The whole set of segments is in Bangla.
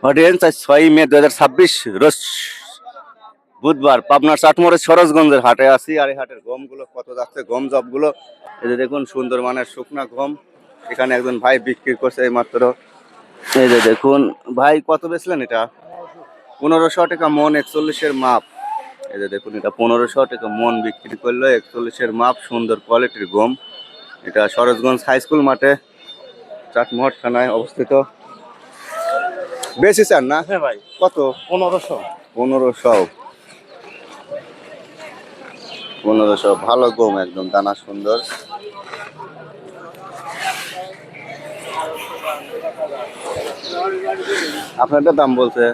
অডিয়েন্স আজ 6 মে 2026 রোজ বুধবার পাবনার চাটমোড়ের সরোজগঞ্জের হাটে আছি। আর এই হাটের গমগুলো কত যাচ্ছে, গম জবগুলো এই যে দেখুন, সুন্দর মানের শুকনা গম। এখানে একজন ভাই বিক্রি করছে এই মাত্র। এই যে দেখুন ভাই, কত বেচলেন এটা? 1500 টাকা মন, 41-এর মাপ। এই যে দেখুন, এটা 1500 টাকা মন বিক্রি করলো, 41-এর মাপ, সুন্দর কোয়ালিটির গম। এটা সরোজগঞ্জ হাই স্কুল মাঠে চাটমোহর থানায় অবস্থিত। বেশি চান না? হ্যাঁ ভাই, কত? 1500। 1500 ভালো গম, একদম দানা সুন্দর। আপনারটা দাম বলছে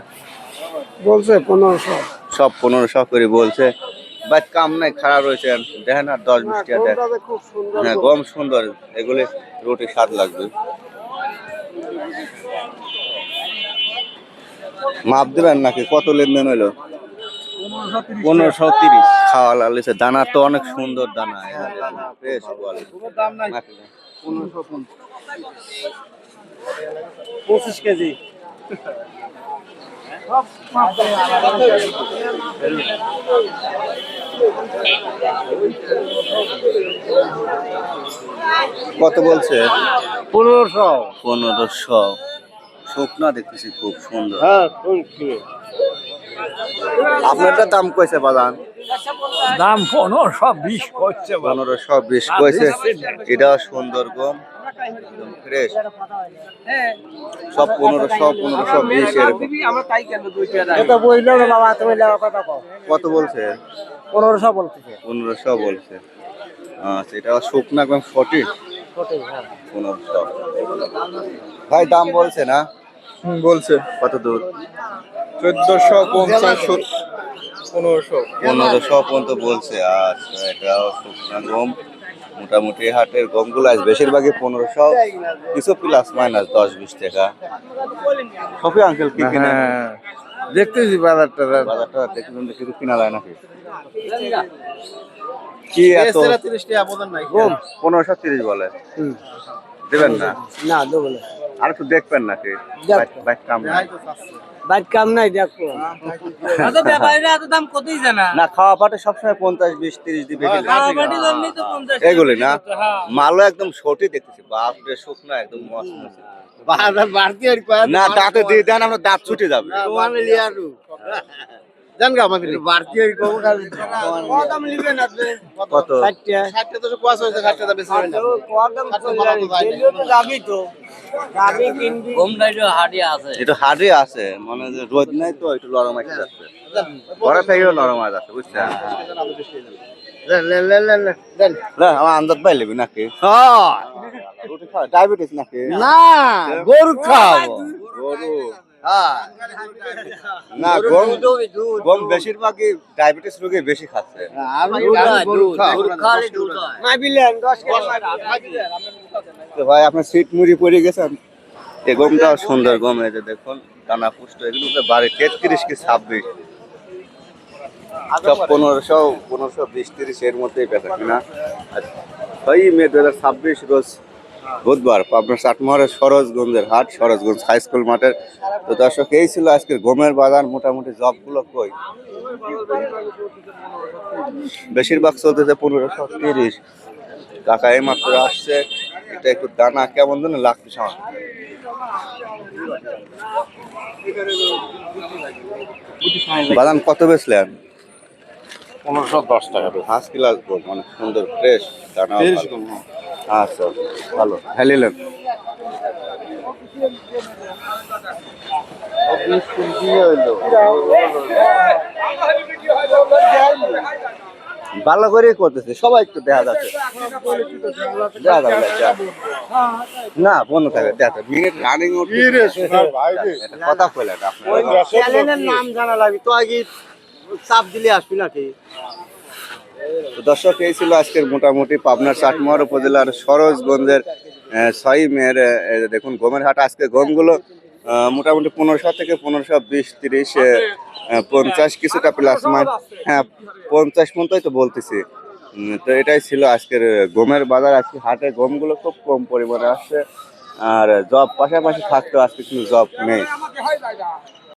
1500। সব 1500 করে বলছে। বাট কাম নাই, খারাপ রয়েছে দেখেন, আর 10-20 টাকা দেয়। খুব সুন্দর। হ্যাঁ, গম সুন্দর, এগুলি রুটি স্বাদ লাগবে। মাপ দেবেন নাকি? কত লেনদেন হইলো? 1530 খাওয়া লাগছে। দানা তো অনেক সুন্দর দানা, বেশ কোয়ালিটি। 25 কেজি। কত বলছে? 1500। 1500 শুকনা দেখতেছি, খুব সুন্দর। হ্যাঁ, আপনারটা দাম কইছে বাজান? দাম 1520 করছে। 1520 কইছে। এটা সুন্দর গম, একদম ফ্রেশ। সব 1520 এরকম। এটা বইলো না বাবা, তুমি লেওয়া কথা কও। কত বলছে? 1500 বলতেছে। 1500 বলছে। আচ্ছা, এটা শুকনা গম 40। হ্যাঁ। 1500 ভাই দাম বলছে না? বলছে কত দূর? 1450 1500। 1500 পর্যন্ত বলছে। আচ্ছা, এটাও শুকনা গম। মোটামুটি হাটের গমগুলো আজ বেশিরভাগই 1500, কিছু প্লাস মাইনাস 10-20 টাকা। সফি আঙ্কেল কি কিনে? দেখতেছি বাজারটা। বাজারটা দেখুন, কিছু কিনা যায় নাকি? কি এত 30 টাকা বদল নাই। গম 1530 বলে, দেবেন না? না দেবো না। আর একটু দেখবেন নাকি? বাইক কাম নাই। বাইক কাম নাই, দেখো। এত ব্যাপারীরা এত দাম কতই জানা। না, খাওয়া পাটে সবসময় 50, 20, 30 দিয়ে বেশি খাওয়া পাটি জন্যই তো 50 এগুলি না। মালও একদম ছোটি দেখতেছি, বাপরে শুকনা একদম মস্ত মস্ত। বাজার বাড়তি আর কয় না, দাঁতে দিয়ে দেন, আমরা দাঁত ছুটে যাবে। তোমার লিয়ারু জানগা আমাদের বাড়তি আর কম খালি কত দাম নেবেন আপনি? কত? 60 তো কোয়াস হইছে, 60 টাকা বেশি হবে না। কত দাম চলে তো যাবি তো যাবি কিনবি। কম দাইটো হাড়ি আছে, একটু হাড়ি আছে, মানে যে রোদ নাই তো একটু নরম আছে যাচ্ছে। ঘরে থেকেও নরম আছে, বুঝছেন? দেন না, আমার আন্দাজ পাই লেবি নাকি? হ্যাঁ রুটি খাওয়া ডায়াবেটিস নাকি? না গরু খাবো। গরু? হ্যাঁ না, গম বেশিরভাগই ডায়াবেটিস রোগী বেশি খাচ্ছে। তো ভাই, আপনার সিট মুড়ি পড়ে গেছেন। এই গমটাও সুন্দর গম, এই যে দেখুন, দানা পুষ্ট। এগুলো বাড়ি 33 কি 26, সব 1520, 30 এর মধ্যেই বেচা কিনা। 6 মে 2026 রোজ বুধবার পাবনার চাটমোহরের সরোজগঞ্জের হাট, সরোজগঞ্জ হাই স্কুল মাঠের। তো দর্শক, এই ছিল আজকের গমের বাজার। মোটামুটি জবগুলো কই বেশিরভাগ চলতেছে 1530। কাকা এই মাত্র আসছে। এটা একটু দানা কেমন যেন লাগছে আমার। বাদাম কত বেচলেন? 1510 টাকা। ফার্স্ট ক্লাস গম, মানে সুন্দর ফ্রেশ দানা। আচ্ছা, ভালো হেলিলেন। ভালো করে করতেছে সবাই, একটু দেখা যাচ্ছে। না, বন্ধ থাকে, দেখা মিনিট রানিং কথা কইলেন আপনার। নাম জানা লাগবে তো, আগে চাপ দিলে আসবি নাকি? তো দর্শক, এই ছিল আজকের মোটামুটি পাবনার চাটমোহর উপজেলার সরোজগঞ্জের 6 মের দেখুন গমের হাট। আজকে গমগুলো মোটামুটি 1500 থেকে 1520, 30, 50, কিছুটা প্লাস মাইন। হ্যাঁ, 50 পর্যন্তই তো বলতেছি। তো এটাই ছিল আজকের গমের বাজার। আজকে হাটে গমগুলো খুব কম পরিমাণে আসছে। আর জব পাশাপাশি থাকতো, আজকে কিন্তু জব নেই।